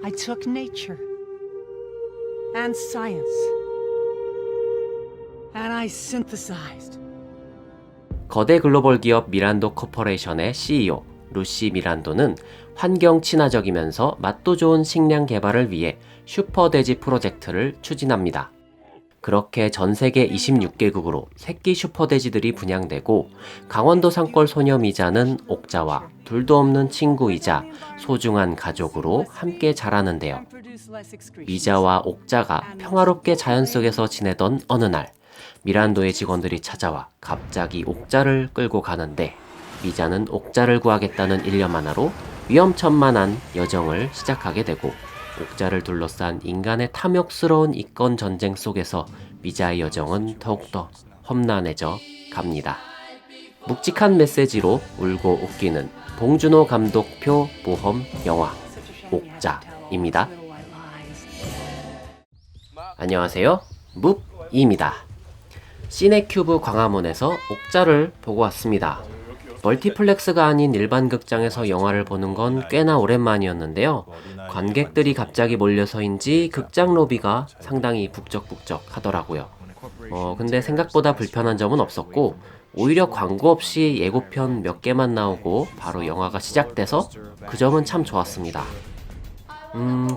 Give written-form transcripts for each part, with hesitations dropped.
I took nature and science and I synthesized. 거대 글로벌 기업 미란도 코퍼레이션의 CEO 루시 미란도는 환경 친화적이면서 맛도 좋은 식량 개발을 위해 슈퍼돼지 프로젝트를 추진합니다. 그렇게 전 세계 26개국으로 새끼 슈퍼돼지들이 분양되고 강원도 산골 소녀 미자는 옥자와 둘도 없는 친구이자 소중한 가족으로 함께 자라는데요. 미자와 옥자가 평화롭게 자연 속에서 지내던 어느 날 미란도의 직원들이 찾아와 갑자기 옥자를 끌고 가는데 미자는 옥자를 구하겠다는 일념 하나로 위험천만한 여정을 시작하게 되고 옥자를 둘러싼 인간의 탐욕스러운 이권 전쟁 속에서 미자의 여정은 더욱더 험난해져 갑니다. 묵직한 메시지로 울고 웃기는 봉준호 감독표 모험 영화 옥자입니다. 안녕하세요. 묵입니다. 시네큐브 광화문에서 옥자를 보고 왔습니다. 멀티플렉스가 아닌 일반 극장에서 영화를 보는 건 꽤나 오랜만이었는데요. 관객들이 갑자기 몰려서인지 극장 로비가 상당히 북적북적 하더라고요. 근데 생각보다 불편한 점은 없었고 오히려 광고 없이 예고편 몇 개만 나오고 바로 영화가 시작돼서 그 점은 참 좋았습니다.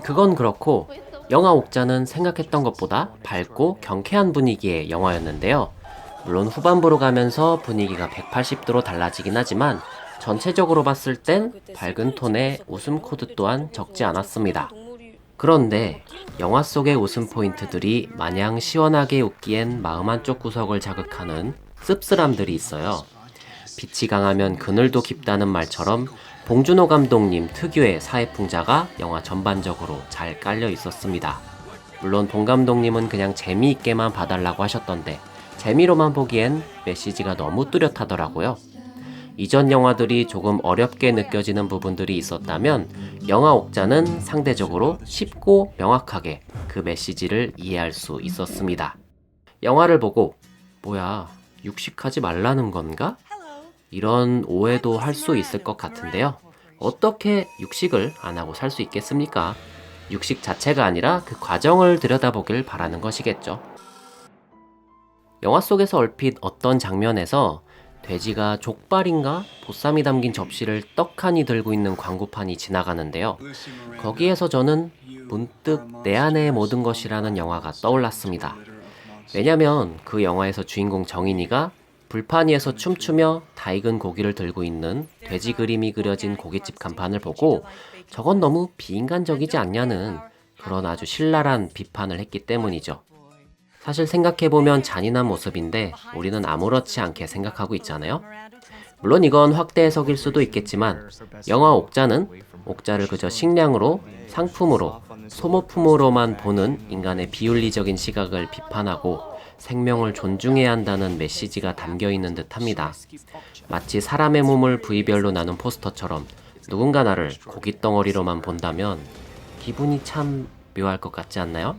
그건 그렇고 영화 옥자는 생각했던 것보다 밝고 경쾌한 분위기의 영화였는데요. 물론 후반부로 가면서 분위기가 180도로 달라지긴 하지만 전체적으로 봤을 땐 밝은 톤의 웃음 코드 또한 적지 않았습니다. 그런데 영화 속의 웃음 포인트들이 마냥 시원하게 웃기엔 마음 한쪽 구석을 자극하는 씁쓸함들이 있어요. 빛이 강하면 그늘도 깊다는 말처럼 봉준호 감독님 특유의 사회풍자가 영화 전반적으로 잘 깔려 있었습니다. 물론 봉 감독님은 그냥 재미있게만 봐달라고 하셨던데 재미로만 보기엔 메시지가 너무 뚜렷하더라고요. 이전 영화들이 조금 어렵게 느껴지는 부분들이 있었다면 영화 옥자는 상대적으로 쉽고 명확하게 그 메시지를 이해할 수 있었습니다. 영화를 보고 뭐야 육식하지 말라는 건가? 이런 오해도 할 수 있을 것 같은데요. 어떻게 육식을 안 하고 살 수 있겠습니까? 육식 자체가 아니라 그 과정을 들여다보길 바라는 것이겠죠. 영화 속에서 얼핏 어떤 장면에서 돼지가 족발인가 보쌈이 담긴 접시를 떡하니 들고 있는 광고판이 지나가는데요. 거기에서 저는 문득 내 안의 모든 것이라는 영화가 떠올랐습니다. 왜냐면 그 영화에서 주인공 정인이가 불판 위에서 춤추며 다 익은 고기를 들고 있는 돼지 그림이 그려진 고깃집 간판을 보고 저건 너무 비인간적이지 않냐는 그런 아주 신랄한 비판을 했기 때문이죠. 사실 생각해보면 잔인한 모습인데 우리는 아무렇지 않게 생각하고 있잖아요. 물론 이건 확대 해석일 수도 있겠지만 영화 옥자는 옥자를 그저 식량으로, 상품으로, 소모품으로만 보는 인간의 비윤리적인 시각을 비판하고 생명을 존중해야 한다는 메시지가 담겨있는 듯합니다. 마치 사람의 몸을 부위별로 나눈 포스터처럼 누군가 나를 고깃덩어리로만 본다면 기분이 참 묘할 것 같지 않나요?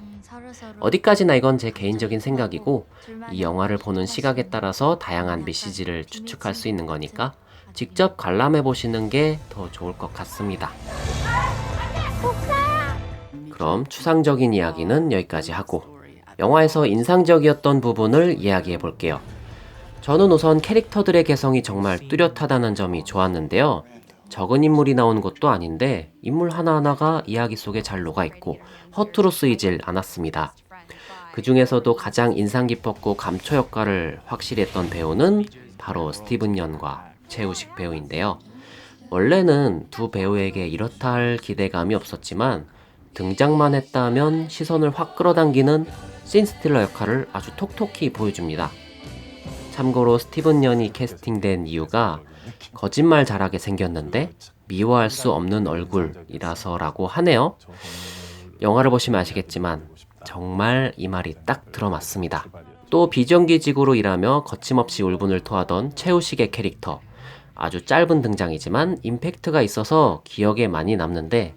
어디까지나 이건 제 개인적인 생각이고 이 영화를 보는 시각에 따라서 다양한 메시지를 추측할 수 있는 거니까 직접 관람해 보시는 게 더 좋을 것 같습니다. 그럼 추상적인 이야기는 여기까지 하고 영화에서 인상적이었던 부분을 이야기해 볼게요. 저는 우선 캐릭터들의 개성이 정말 뚜렷하다는 점이 좋았는데요. 적은 인물이 나오는 것도 아닌데 인물 하나하나가 이야기 속에 잘 녹아있고 허투루 쓰이질 않았습니다. 그 중에서도 가장 인상 깊었고 감초 역할을 확실히 했던 배우는 바로 스티븐 연과 최우식 배우인데요. 원래는 두 배우에게 이렇다 할 기대감이 없었지만 등장만 했다면 시선을 확 끌어당기는 씬스틸러 역할을 아주 톡톡히 보여줍니다. 참고로 스티븐 연이 캐스팅된 이유가 거짓말 잘하게 생겼는데 미워할 수 없는 얼굴이라서라고 하네요. 영화를 보시면 아시겠지만 정말 이 말이 딱 들어맞습니다. 또 비정규직으로 일하며 거침없이 울분을 토하던 최우식의 캐릭터. 아주 짧은 등장이지만 임팩트가 있어서 기억에 많이 남는데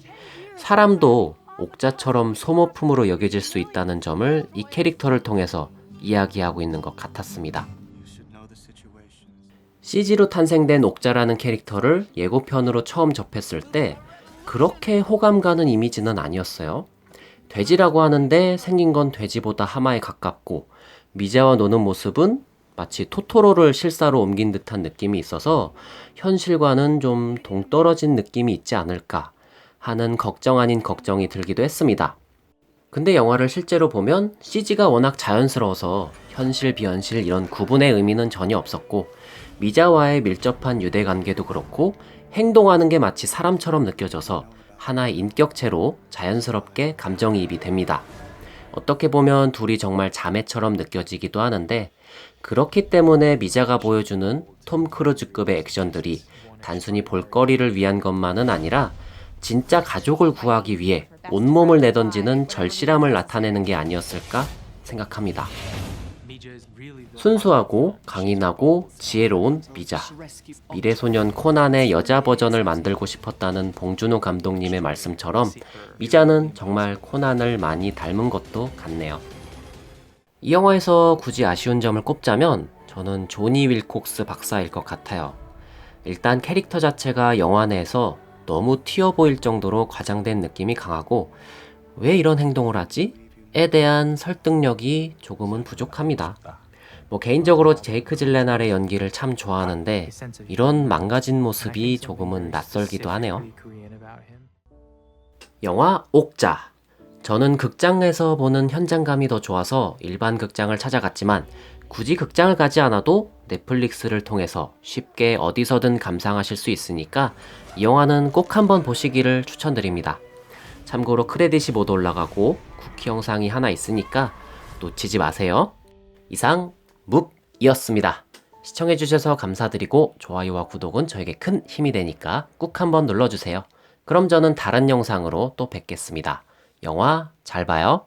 사람도 옥자처럼 소모품으로 여겨질 수 있다는 점을 이 캐릭터를 통해서 이야기하고 있는 것 같았습니다. CG로 탄생된 옥자라는 캐릭터를 예고편으로 처음 접했을 때 그렇게 호감 가는 이미지는 아니었어요. 돼지라고 하는데 생긴 건 돼지보다 하마에 가깝고 미자와 노는 모습은 마치 토토로를 실사로 옮긴 듯한 느낌이 있어서 현실과는 좀 동떨어진 느낌이 있지 않을까 하는 걱정 아닌 걱정이 들기도 했습니다. 근데 영화를 실제로 보면 CG가 워낙 자연스러워서 현실 비현실 이런 구분의 의미는 전혀 없었고 미자와의 밀접한 유대 관계도 그렇고 행동하는 게 마치 사람처럼 느껴져서 하나의 인격체로 자연스럽게 감정이입이 됩니다. 어떻게 보면 둘이 정말 자매처럼 느껴지기도 하는데 그렇기 때문에 미자가 보여주는 톰 크루즈급의 액션들이 단순히 볼거리를 위한 것만은 아니라 진짜 가족을 구하기 위해 온몸을 내던지는 절실함을 나타내는 게 아니었을까 생각합니다. 순수하고 강인하고 지혜로운 미자. 미래소년 코난의 여자 버전을 만들고 싶었다는 봉준호 감독님의 말씀처럼 미자는 정말 코난을 많이 닮은 것도 같네요. 이 영화에서 굳이 아쉬운 점을 꼽자면 저는 조니 윌콕스 박사일 것 같아요. 일단 캐릭터 자체가 영화 내에서 너무 튀어 보일 정도로 과장된 느낌이 강하고 왜 이런 행동을 하지? 에 대한 설득력이 조금은 부족합니다. 개인적으로 제이크 질레날의 연기를 참 좋아하는데 이런 망가진 모습이 조금은 낯설기도 하네요. 영화 옥자. 저는 극장에서 보는 현장감이 더 좋아서 일반 극장을 찾아갔지만 굳이 극장을 가지 않아도 넷플릭스를 통해서 쉽게 어디서든 감상하실 수 있으니까 이 영화는 꼭 한번 보시기를 추천드립니다. 참고로 크레딧이 못 올라가고 쿠키 영상이 하나 있으니까 놓치지 마세요. 이상 묵이었습니다. 시청해주셔서 감사드리고 좋아요와 구독은 저에게 큰 힘이 되니까 꾹 한번 눌러주세요. 그럼 저는 다른 영상으로 또 뵙겠습니다. 영화 잘 봐요.